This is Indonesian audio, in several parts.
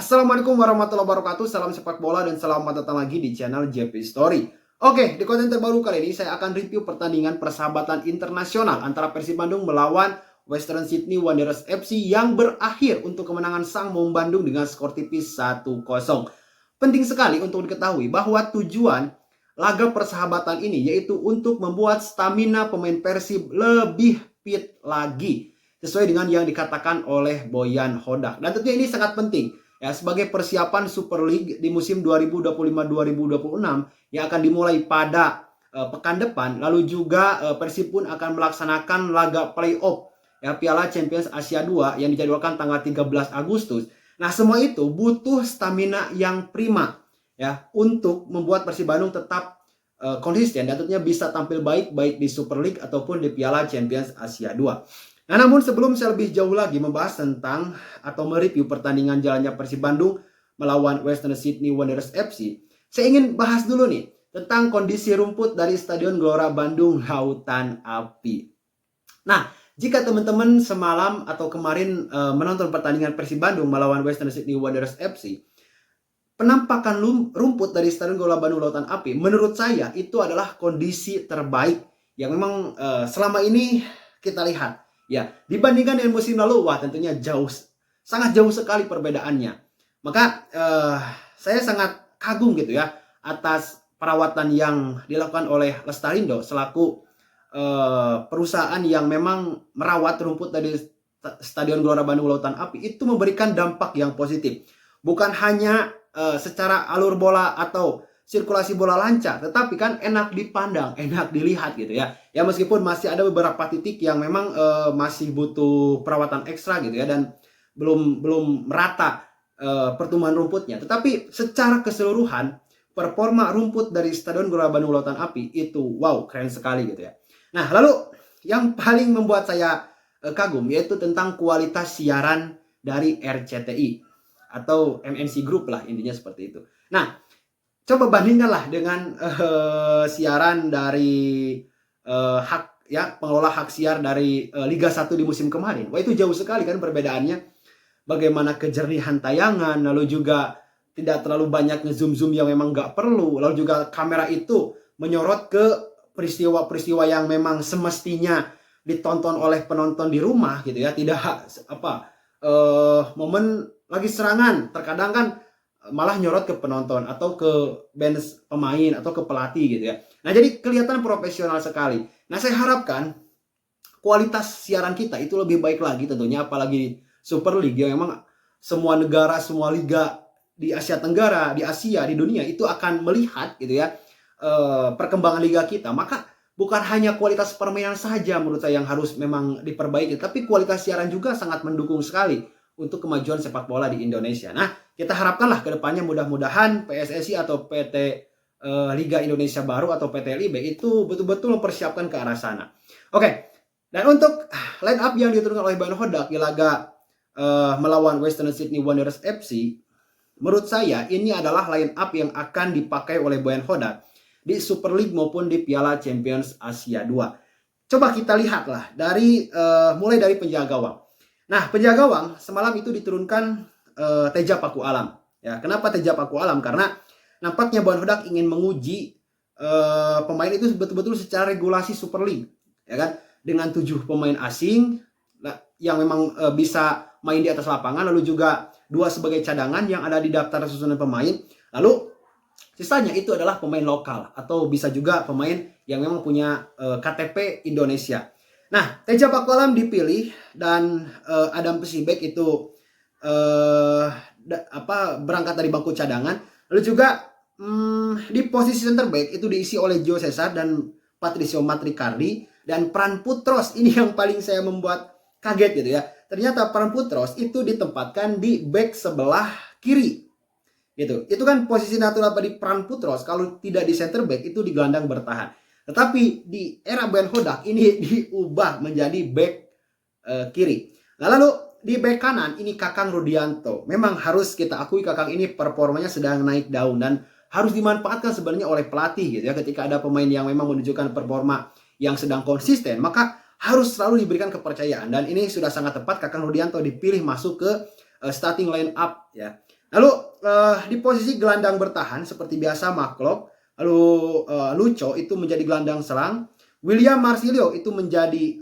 Assalamualaikum warahmatullahi wabarakatuh. Salam sepak bola dan selamat datang lagi di channel JP Story. Oke, di konten terbaru kali ini saya akan review pertandingan persahabatan internasional antara Persib Bandung melawan Western Sydney Wanderers FC yang berakhir untuk kemenangan sang Maung Bandung dengan skor tipis 1-0. Penting sekali untuk diketahui bahwa tujuan laga persahabatan ini yaitu untuk membuat stamina pemain Persib lebih fit lagi sesuai dengan yang dikatakan oleh Boyan Hodak. Dan tentunya ini sangat penting ya, sebagai persiapan Super League di musim 2025-2026 yang akan dimulai pada pekan depan. Lalu juga Persib pun akan melaksanakan laga playoff ya, Piala Champions Asia 2 yang dijadwalkan tanggal 13 Agustus. Nah, semua itu butuh stamina yang prima ya untuk membuat Persib Bandung tetap konsisten dan tentunya bisa tampil baik di Super League ataupun di Piala Champions Asia 2. Nah, namun sebelum saya lebih jauh lagi membahas tentang atau mereview pertandingan jalannya Persib Bandung melawan Western Sydney Wanderers FC, saya ingin bahas dulu nih tentang kondisi rumput dari Stadion Gelora Bandung Lautan Api. Nah, jika teman-teman semalam atau kemarin menonton pertandingan Persib Bandung melawan Western Sydney Wanderers FC, penampakan rumput dari Stadion Gelora Bandung Lautan Api menurut saya itu adalah kondisi terbaik yang memang selama ini kita lihat. Ya, dibandingkan dengan musim lalu, wah tentunya sangat jauh sekali perbedaannya. Maka saya sangat kagum gitu ya atas perawatan yang dilakukan oleh Lestarindo selaku perusahaan yang memang merawat rumput dari Stadion Gelora Bandung Lautan Api itu memberikan dampak yang positif. Bukan hanya secara alur bola atau sirkulasi bola lancar, tetapi kan enak dipandang, enak dilihat gitu ya. Ya meskipun masih ada beberapa titik yang memang masih butuh perawatan ekstra gitu ya dan belum merata pertumbuhan rumputnya. Tetapi secara keseluruhan performa rumput dari Stadion Gelora Bandung Lautan Api itu wow, keren sekali gitu ya. Nah, lalu yang paling membuat saya kagum yaitu tentang kualitas siaran dari RCTI atau MNC Group lah, intinya seperti itu. Nah, coba bandingkanlah dengan siaran dari hak ya, pengelola hak siar dari Liga 1 di musim kemarin. Wah, itu jauh sekali kan perbedaannya. Bagaimana kejernihan tayangan, lalu juga tidak terlalu banyak ngezoom-zoom yang memang nggak perlu. Lalu juga kamera itu menyorot ke peristiwa-peristiwa yang memang semestinya ditonton oleh penonton di rumah gitu ya. Tidak momen lagi serangan, terkadang kan malah nyorot ke penonton atau ke bench pemain atau ke pelatih gitu ya. Nah, jadi kelihatan profesional sekali. Nah, saya harapkan kualitas siaran kita itu lebih baik lagi tentunya, apalagi Super League yang memang semua negara, semua liga di Asia Tenggara, di Asia, di dunia itu akan melihat gitu ya perkembangan liga kita. Maka bukan hanya kualitas permainan saja menurut saya yang harus memang diperbaiki, tapi kualitas siaran juga sangat mendukung sekali untuk kemajuan sepak bola di Indonesia. Nah, kita harapkanlah ke depannya mudah-mudahan PSSI atau PT Liga Indonesia Baru atau PT LIB itu betul-betul mempersiapkan ke arah sana. Oke, dan untuk line up yang diturunkan oleh Boyan Hodak di laga melawan Western Sydney Wanderers FC, menurut saya ini adalah line up yang akan dipakai oleh Boyan Hodak di Super League maupun di Piala Champions Asia 2. Coba kita lihatlah dari mulai dari penjaga gawang. Nah, penjaga gawang semalam itu diturunkan Teja Paku Alam. Ya, kenapa Teja Paku Alam? Karena nampaknya Boyan Hodak ingin menguji pemain itu betul-betul secara regulasi Super League, ya kan? Dengan 7 pemain asing yang memang bisa main di atas lapangan, lalu juga 2 sebagai cadangan yang ada di daftar susunan pemain. Lalu sisanya itu adalah pemain lokal atau bisa juga pemain yang memang punya KTP Indonesia. Nah, Teja Paku Alam dipilih dan Adam Pesibek itu berangkat dari bangku cadangan. Lalu juga di posisi center back itu diisi oleh Gio Cesar dan Patricio Matricardi, dan Pran Putros ini yang paling saya membuat kaget gitu ya. Ternyata Pran Putros itu ditempatkan di back sebelah kiri. Gitu. Itu kan posisi natural di Pran Putros kalau tidak di center back itu di gelandang bertahan. Tetapi di era Boyan Hodak ini diubah menjadi back kiri. Nah, lalu di back kanan ini Kakang Rudianto. Memang harus kita akui Kakang ini performanya sedang naik daun dan harus dimanfaatkan sebenarnya oleh pelatih gitu ya. Ketika ada pemain yang memang menunjukkan performa yang sedang konsisten, maka harus selalu diberikan kepercayaan. Dan ini sudah sangat tepat Kakang Rudianto dipilih masuk ke starting line up ya. Lalu di posisi gelandang bertahan seperti biasa Maklok, lalu Lucho itu menjadi gelandang serang, William Marsilio itu menjadi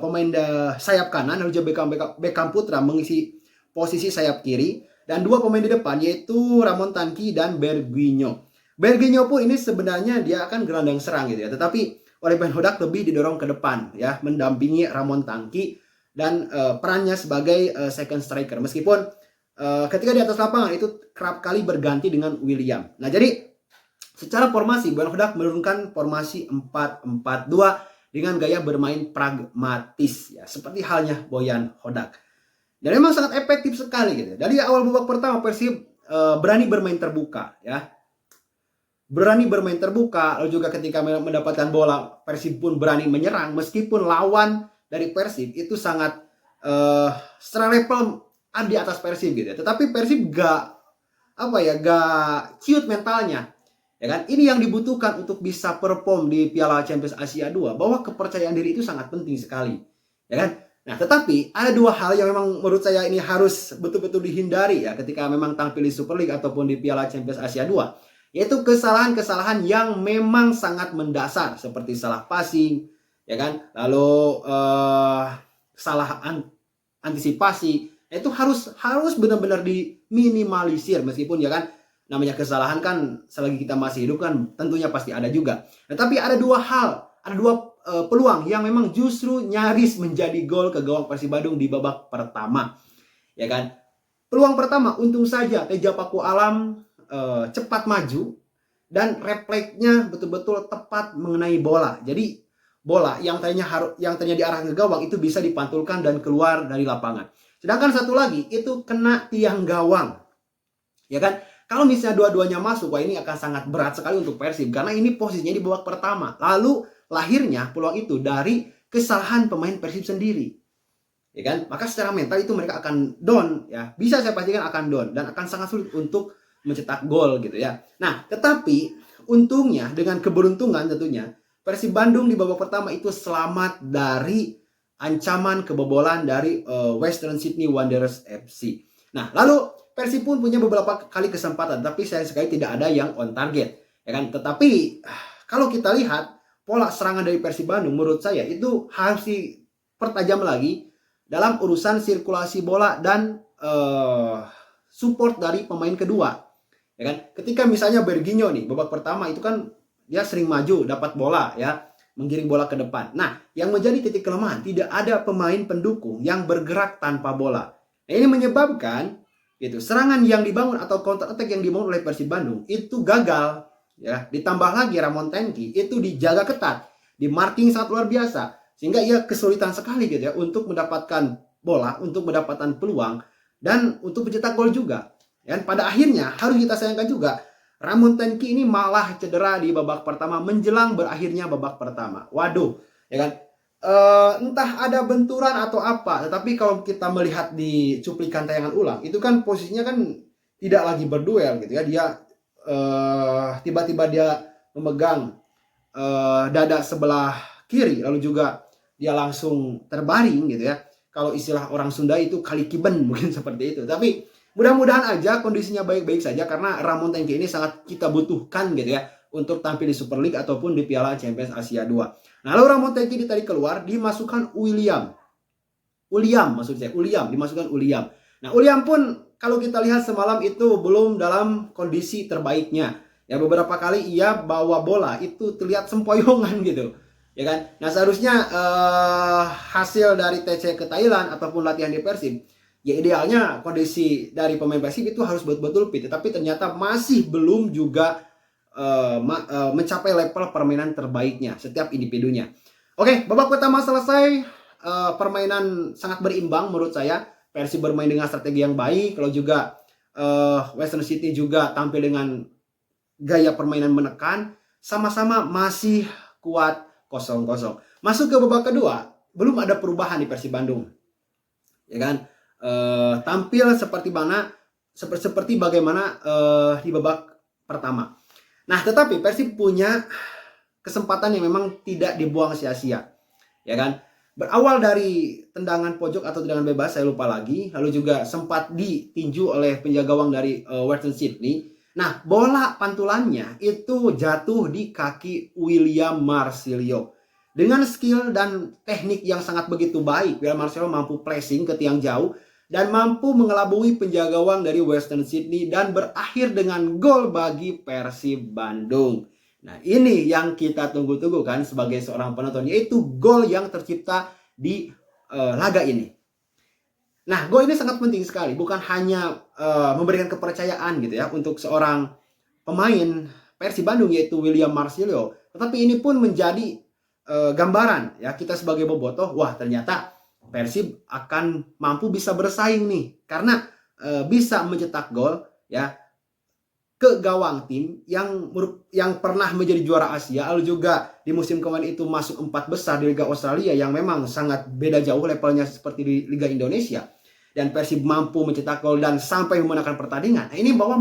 pemain sayap kanan, lalu juga Beckham Putra mengisi posisi sayap kiri, dan dua pemain di depan yaitu Ramon Tanki dan Berguinho. Berguinho pun ini sebenarnya dia akan gelandang serang gitu ya, tetapi oleh Ben Hodak lebih didorong ke depan ya, mendampingi Ramon Tanki dan perannya sebagai second striker, meskipun ketika di atas lapangan itu kerap kali berganti dengan William. Nah, jadi secara formasi Ben Hodak menurunkan formasi 4-4-2 dengan gaya bermain pragmatis ya, seperti halnya Boyan Hodak. Dan memang sangat efektif sekali gitu. Dari awal babak pertama Persib berani bermain terbuka ya. Berani bermain terbuka, lalu juga ketika mendapatkan bola Persib pun berani menyerang meskipun lawan dari Persib itu sangat secara level di atas Persib gitu ya. Tetapi Persib gak ciut mentalnya. Ya kan? Ini yang dibutuhkan untuk bisa perform di Piala Champions Asia 2, bahwa kepercayaan diri itu sangat penting sekali. Ya kan? Nah, tetapi ada dua hal yang memang menurut saya ini harus betul-betul dihindari ya ketika memang tampil di Super League ataupun di Piala Champions Asia 2. Yaitu kesalahan-kesalahan yang memang sangat mendasar, seperti salah passing, ya kan? Lalu salah antisipasi, itu harus benar-benar diminimalisir, meskipun ya kan namanya kesalahan kan selagi kita masih hidup kan tentunya pasti ada juga. Nah, tapi ada dua peluang yang memang justru nyaris menjadi gol ke gawang Persib Bandung di babak pertama. Ya kan? Peluang pertama untung saja Teja Paku Alam cepat maju dan refleksnya betul-betul tepat mengenai bola. Jadi bola yang tadinya diarahkan ke gawang itu bisa dipantulkan dan keluar dari lapangan. Sedangkan satu lagi itu kena tiang gawang. Ya kan? Kalau misalnya dua-duanya masuk, wah ini akan sangat berat sekali untuk Persib karena ini posisinya di babak pertama. Lalu lahirnya peluang itu dari kesalahan pemain Persib sendiri. Ya kan? Maka secara mental itu mereka akan down ya. Bisa saya pastikan akan down dan akan sangat sulit untuk mencetak gol gitu ya. Nah, tetapi untungnya dengan keberuntungan tentunya Persib Bandung di babak pertama itu selamat dari ancaman kebobolan dari Western Sydney Wanderers FC. Nah, lalu Persib pun punya beberapa kali kesempatan, tapi sayang sekali tidak ada yang on target, ya kan? Tetapi kalau kita lihat pola serangan dari Persib Bandung, menurut saya itu harus dipertajam lagi dalam urusan sirkulasi bola dan support dari pemain kedua. Ya kan? Ketika misalnya Berguinho nih babak pertama itu kan dia sering maju dapat bola ya, menggiring bola ke depan. Nah, yang menjadi titik kelemahan tidak ada pemain pendukung yang bergerak tanpa bola. Nah, ini menyebabkan gitu serangan yang dibangun atau counter attack yang dibangun oleh Persib Bandung itu gagal ya. Ditambah lagi Ramon Tanki itu dijaga ketat, di marking sangat luar biasa sehingga ia kesulitan sekali gitu ya untuk mendapatkan bola, untuk mendapatkan peluang dan untuk mencetak gol juga. Dan pada akhirnya harus kita sayangkan juga Ramon Tanki ini malah cedera di babak pertama menjelang berakhirnya babak pertama. Waduh, ya kan? Entah ada benturan atau apa, tetapi kalau kita melihat di cuplikan tayangan ulang, itu kan posisinya kan tidak lagi berduel gitu ya. Dia tiba-tiba dia memegang dada sebelah kiri, lalu juga dia langsung terbaring gitu ya. Kalau istilah orang Sunda itu kalikiben mungkin seperti itu. Tapi mudah-mudahan aja kondisinya baik-baik saja karena Ramon Tanki ini sangat kita butuhkan gitu ya untuk tampil di Super League ataupun di Piala Champions Asia 2. Nah, lalu Ramon Tanki ditarik keluar, dimasukkan William dimasukkan William. Nah, William pun kalau kita lihat semalam itu belum dalam kondisi terbaiknya. Ya, beberapa kali ia bawa bola itu terlihat sempoyongan gitu. Ya kan? Nah, seharusnya hasil dari TC ke Thailand ataupun latihan di Persib, ya idealnya kondisi dari pemain Persib itu harus betul-betul fit, tapi ternyata masih belum juga mencapai level permainan terbaiknya setiap individunya. Oke, babak pertama selesai, permainan sangat berimbang menurut saya. Persib bermain dengan strategi yang baik, kalau juga Western City juga tampil dengan gaya permainan menekan, sama-sama masih kuat 0-0. Masuk ke babak kedua, belum ada perubahan di Persib Bandung. Ya kan? Tampil seperti bagaimana di babak pertama. Nah, tetapi Persib punya kesempatan yang memang tidak dibuang sia-sia. Ya kan? Berawal dari tendangan pojok atau tendangan bebas, saya lupa lagi. Lalu juga sempat ditinju oleh penjaga gawang dari Western Sydney. Nah, bola pantulannya itu jatuh di kaki William Marsilio. Dengan skill dan teknik yang sangat begitu baik, William Marsilio mampu pressing ke tiang jauh dan mampu mengelabui penjaga gawang dari Western Sydney dan berakhir dengan gol bagi Persib Bandung. Nah, ini yang kita tunggu-tunggu kan sebagai seorang penonton, yaitu gol yang tercipta di laga ini. Nah, gol ini sangat penting sekali, bukan hanya memberikan kepercayaan gitu ya untuk seorang pemain Persib Bandung yaitu William Marsilio, tetapi ini pun menjadi gambaran ya kita sebagai bobotoh, wah ternyata Persib akan mampu bisa bersaing nih karena bisa mencetak gol ya ke gawang tim yang pernah menjadi juara Asia, lalu juga di musim kemarin itu masuk 4 besar di Liga Australia yang memang sangat beda jauh levelnya seperti di Liga Indonesia, dan Persib mampu mencetak gol dan sampai memenangkan pertandingan. Nah, ini bahwa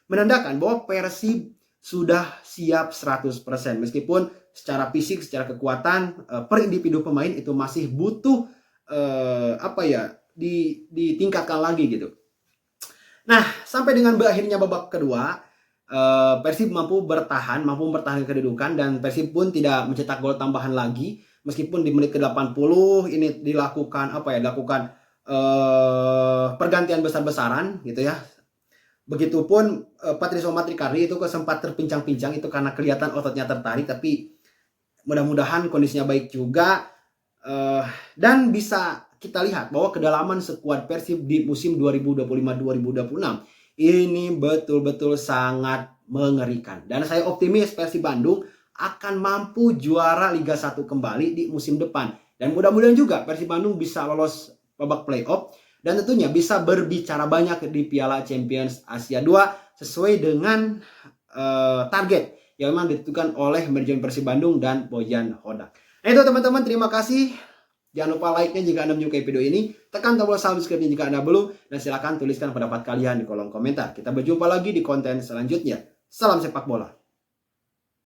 menandakan bahwa Persib sudah siap 100%, meskipun secara fisik, secara kekuatan per individu pemain itu masih butuh ditingkatkan lagi gitu. Nah, sampai dengan berakhirnya babak kedua, Persib mampu bertahan kedudukan, dan Persib pun tidak mencetak gol tambahan lagi meskipun di menit ke-80 ini dilakukan pergantian besar-besaran gitu ya. Begitupun Patrisio Matrikardi itu sempat terpincang-pincang itu karena kelihatan ototnya tertarik, tapi mudah-mudahan kondisinya baik juga dan bisa kita lihat bahwa kedalaman skuad Persib di musim 2025-2026 ini betul-betul sangat mengerikan. Dan saya optimis Persib Bandung akan mampu juara Liga 1 kembali di musim depan. Dan mudah-mudahan juga Persib Bandung bisa lolos babak playoff dan tentunya bisa berbicara banyak di Piala Champions Asia 2 sesuai dengan target yang memang ditentukan oleh manajemen Persib Bandung dan Bojan Hodak. Nah itu teman-teman, terima kasih. Jangan lupa like-nya jika Anda menyukai video ini, tekan tombol subscribe-nya jika Anda belum, dan silakan tuliskan pendapat kalian di kolom komentar. Kita berjumpa lagi di konten selanjutnya. Salam sepak bola.